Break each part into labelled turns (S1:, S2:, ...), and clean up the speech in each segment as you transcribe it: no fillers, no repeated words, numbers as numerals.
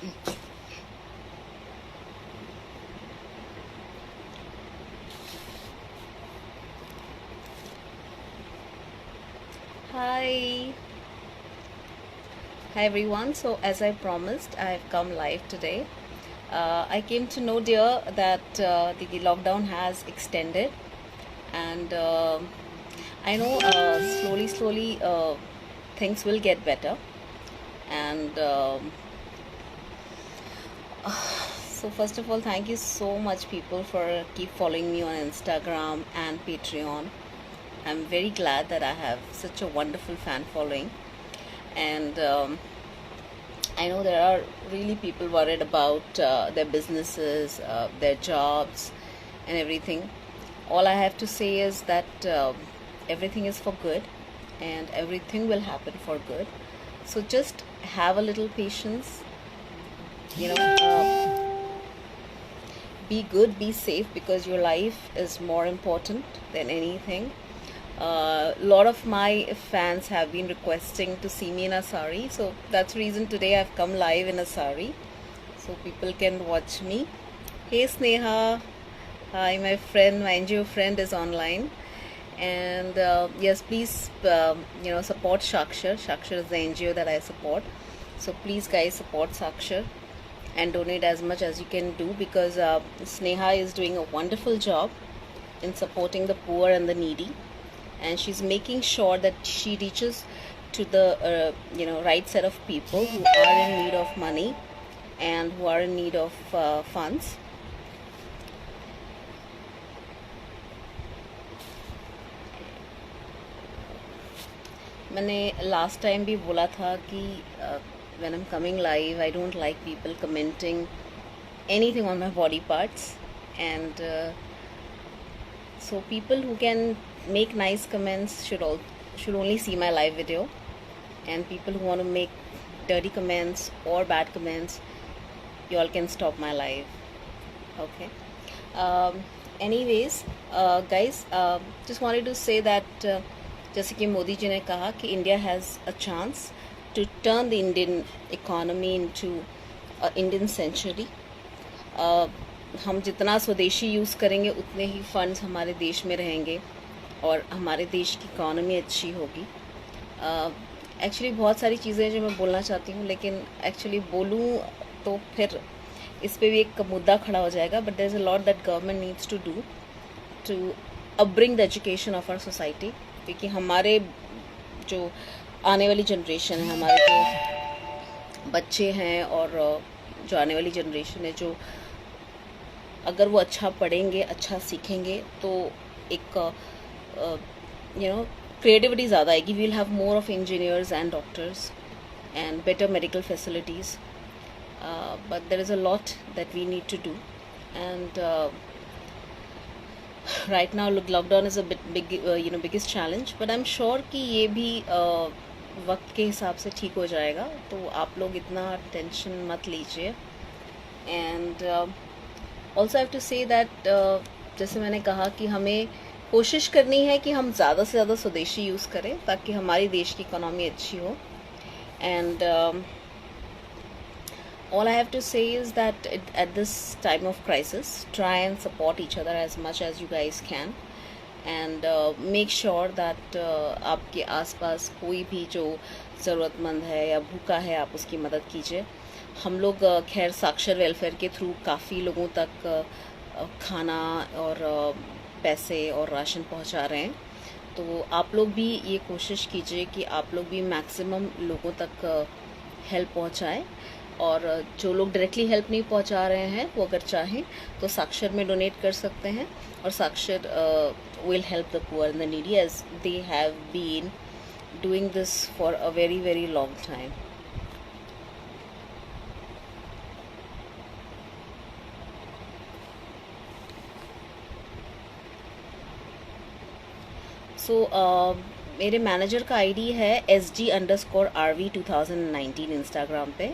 S1: Hi. Hi everyone. So as I promised, I've come live today. I came to know, dear, that the lockdown has extended, and I know slowly things will get better. And so first of all, thank you so much, people, for keep following me on Instagram and Patreon. I'm very glad that I have such a wonderful fan following, and I know there are really people worried about their businesses, their jobs, and everything. All I have to say is that everything is for good, and everything will happen for good. So just have a little patience, you know. Be good, be safe, because your life is more important than anything. A lot of my fans have been requesting to see me in a sari, so that's the reason today I've come live in a sari, so people can watch me. Hey Sneha, hi, my friend, my NGO friend is online, and yes, please, support Shakshar. Shakshar is the NGO that I support, so please, guys, support Shakshar and donate as much as you can do, because Sneha is doing a wonderful job in supporting the poor and the needy, and she's making sure that she reaches to the right set of people who are in need of money and who are in need of funds. मैंने last time भी बोला था कि when I'm coming live, I don't like people commenting anything on my body parts, and so people who can make nice comments should only see my live video, and people who want to make dirty comments or bad comments, you all can stop my live. Okay. Anyways, guys, just wanted to say that जैसे कि मोदी जी ने कहा कि India has a chance to turn the Indian economy into Indian century. हम जितना स्वदेशी use करेंगे उतने ही फंड्स हमारे देश में रहेंगे और हमारे देश की इकोनॉमी अच्छी होगी. एक्चुअली बहुत सारी चीज़ें जो मैं बोलना चाहती हूँ, लेकिन एक्चुअली बोलूँ तो फिर इस पे भी एक मुद्दा खड़ा हो जाएगा. But there is a lot that government needs to do to upbring the education of our society, क्योंकि हमारे जो आने वाली जनरेशन है, हमारे जो बच्चे हैं और जो आने वाली जनरेशन है, जो अगर वो अच्छा पढ़ेंगे, अच्छा सीखेंगे, तो एक क्रिएटिविटी ज़्यादा आएगी. We will have more of engineers and doctors and better medical facilities. But there is a lot that we need to do, and right now lockdown is a biggest challenge, but I am sure कि ये भी वक्त के हिसाब से ठीक हो जाएगा, तो आप लोग इतना टेंशन मत लीजिए. And also have to say that जैसे मैंने कहा कि हमें कोशिश करनी है कि हम ज़्यादा से ज़्यादा स्वदेशी यूज़ करें ताकि हमारी देश की इकोनॉमी अच्छी हो. And all I have to say is that at this time of crisis, try and support each other as much as you guys can, and make sure that आपके आसपास कोई भी जो ज़रूरतमंद है या भूखा है, आप उसकी मदद कीजिए. हम लोग खैर साक्षर वेलफेयर के थ्रू काफ़ी लोगों तक खाना और पैसे और राशन पहुंचा रहे हैं, तो आप लोग भी ये कोशिश कीजिए कि आप लोग भी मैक्सिमम लोगों तक हेल्प पहुंचाएं. और जो लोग डायरेक्टली हेल्प नहीं पहुंचा रहे हैं, वो अगर चाहें तो साक्षर में डोनेट कर सकते हैं, और Sakshar will help the poor and the needy, as they have been doing this for a very very long time. So मेरे मैनेजर का आईडी है SG_RV2019 इंस्टाग्राम पे.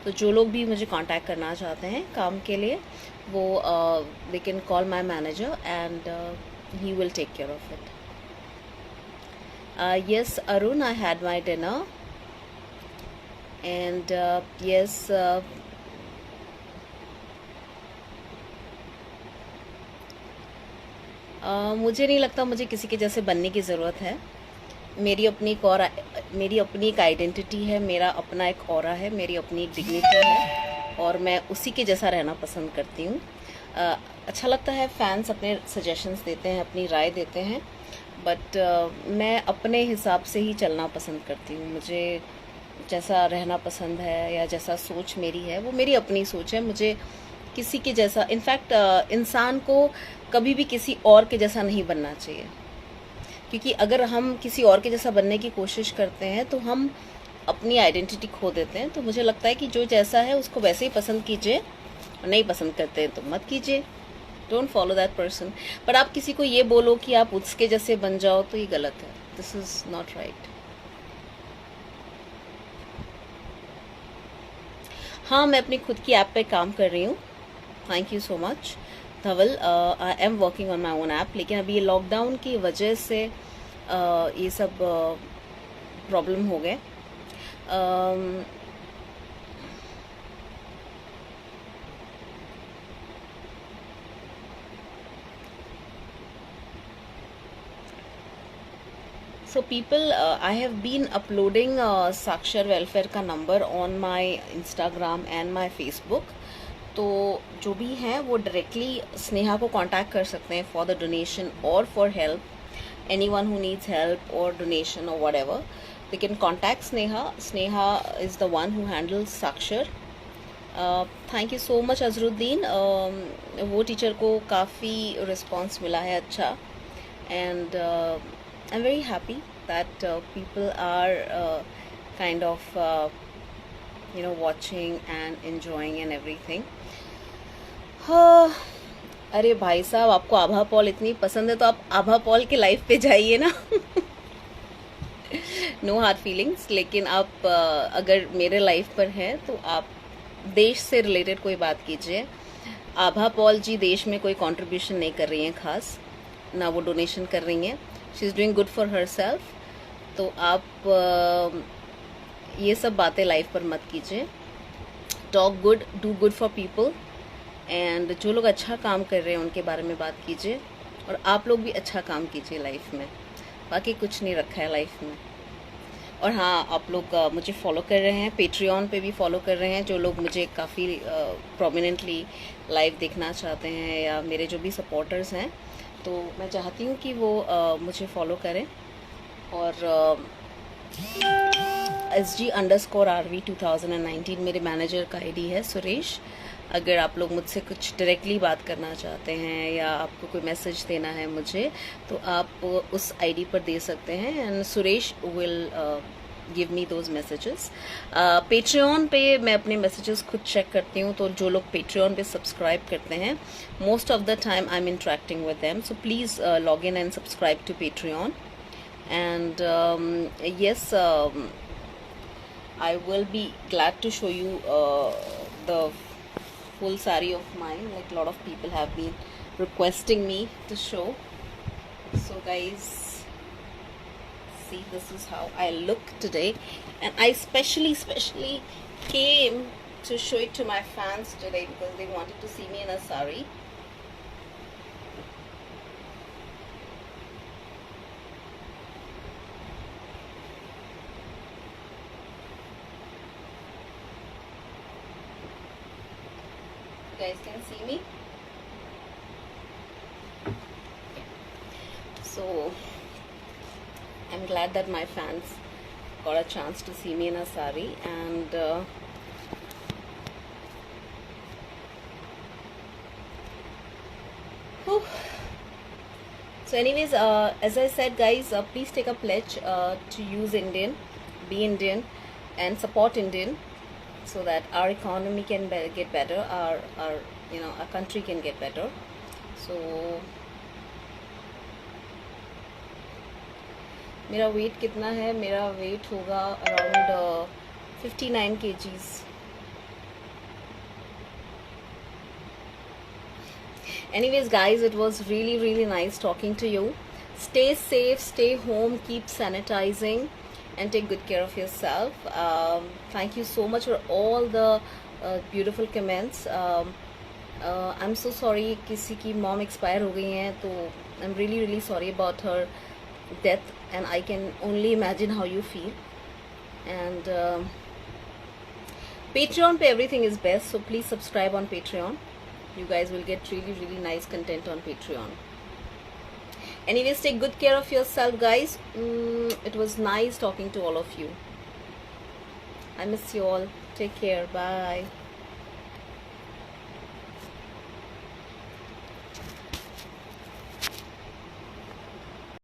S1: तो जो लोग भी मुझे कांटेक्ट करना चाहते हैं काम के लिए, वो they can call my manager and he will take care of it. Yes, Arun, I had my dinner, and yes, मुझे नहीं लगता मुझे किसी के जैसे बनने की ज़रूरत है। मेरी अपनी एक आइडेंटिटी है, मेरा अपना एक ऑरा है, मेरी अपनी एक डिग्निटी है और मैं उसी के जैसा रहना पसंद करती हूँ। अच्छा लगता है फैंस अपने सजेशंस देते हैं, अपनी राय देते हैं, बट मैं अपने हिसाब से ही चलना पसंद करती हूँ। मुझे जैसा रहना पसंद है या जैसा सोच मेरी है वो मेरी अपनी सोच है। मुझे किसी के जैसा, इनफैक्ट इंसान को कभी भी किसी और के जैसा नहीं बनना चाहिए, क्योंकि अगर हम किसी और के जैसा बनने की कोशिश करते हैं तो हम अपनी आइडेंटिटी खो देते हैं। तो मुझे लगता है कि जो जैसा है उसको वैसे ही पसंद कीजिए, और नहीं पसंद करते हैं तो मत कीजिए, डोंट फॉलो दैट पर्सन। पर आप किसी को ये बोलो कि आप उसके जैसे बन जाओ तो ये गलत है, दिस इज़ नॉट राइट। हाँ, मैं अपनी खुद की ऐप पे काम कर रही हूँ। Thank you so much Dhaval. I am working on my own app, लेकिन अभी ये लॉकडाउन की वजह से ये सब प्रॉब्लम हो गए। So people, I have been uploading साक्षर वेलफेयर का number on my Instagram and my Facebook. तो जो भी हैं वो डायरेक्टली स्नेहा को कांटेक्ट कर सकते हैं फॉर द डोनेशन और for help, anyone who needs help or donation or whatever, they can contact Sneha. Sneha is the one who handles Sakshar. Thank you so much Azharuddin. वो टीचर को काफ़ी response मिला है अच्छा, and I am very happy that people are kind of watching and enjoying and everything. अरे भाई साहब, आपको आभा पॉल इतनी पसंद है तो आप आभा पॉल के लाइफ पे जाइए ना। नो हार्ड फीलिंग्स, लेकिन आप अगर मेरे लाइफ पर हैं तो आप देश से रिलेटेड कोई बात कीजिए। आभा पॉल जी देश में कोई कंट्रीब्यूशन नहीं कर रही हैं खास, ना वो डोनेशन कर रही हैं। She is doing good for her self. तो आप ये सब बातें लाइफ पर मत कीजिए। Talk good, do good for people, and जो लोग अच्छा काम कर रहे हैं उनके बारे में बात कीजिए, और आप लोग भी अच्छा काम कीजिए लाइफ में। बाकी कुछ नहीं रखा है लाइफ में। और हाँ, आप लोग मुझे फॉलो कर रहे हैं, पेट्रियन पे भी फॉलो कर रहे हैं। जो लोग मुझे काफ़ी प्रोमिनेंटली लाइव देखना चाहते हैं या मेरे जो भी सपोर्टर्स हैं, तो मैं चाहती हूँ कि वो मुझे फॉलो करें। और SG_RV 2019 मेरे मैनेजर का आईडी है, सुरेश। अगर आप लोग मुझसे कुछ डायरेक्टली बात करना चाहते हैं या आपको कोई मैसेज देना है मुझे, तो आप उस आईडी पर दे सकते हैं, and Suresh will give me those messages. Patreon पे मैं अपने मैसेजेस खुद चेक करती हूँ, तो जो लोग पेट्रियन पे सब्सक्राइब करते हैं, most of the time I am interacting with them, so please log in and subscribe to Patreon. And yes, I will be glad to show you the full saree of mine, like a lot of people have been requesting me to show. So guys, see, this is how I look today, and I specially came to show it to my fans today because they wanted to see me in a saree. Guys can see me. So I'm glad that my fans got a chance to see me in a sari, and so anyways, as I said guys, please take a pledge to use Indian, be Indian, and support Indian, so that our economy can get better, our country can get better. So मेरा wait कितना है? मेरा wait होगा around 59 kgs. Anyways guys, it was really nice talking to you. Stay safe, stay home, keep sanitizing, and take good care of yourself. Thank you so much for all the beautiful comments. I am so sorry, किसी की mom expire हो गई हैं, तो I am really really sorry about her death, and I can only imagine how you feel. And Patreon पे everything is best, so please subscribe on Patreon. You guys will get really really nice content on Patreon. Anyways, take good care of yourself, guys. It was nice talking to all of you. I miss you all. Take care. Bye.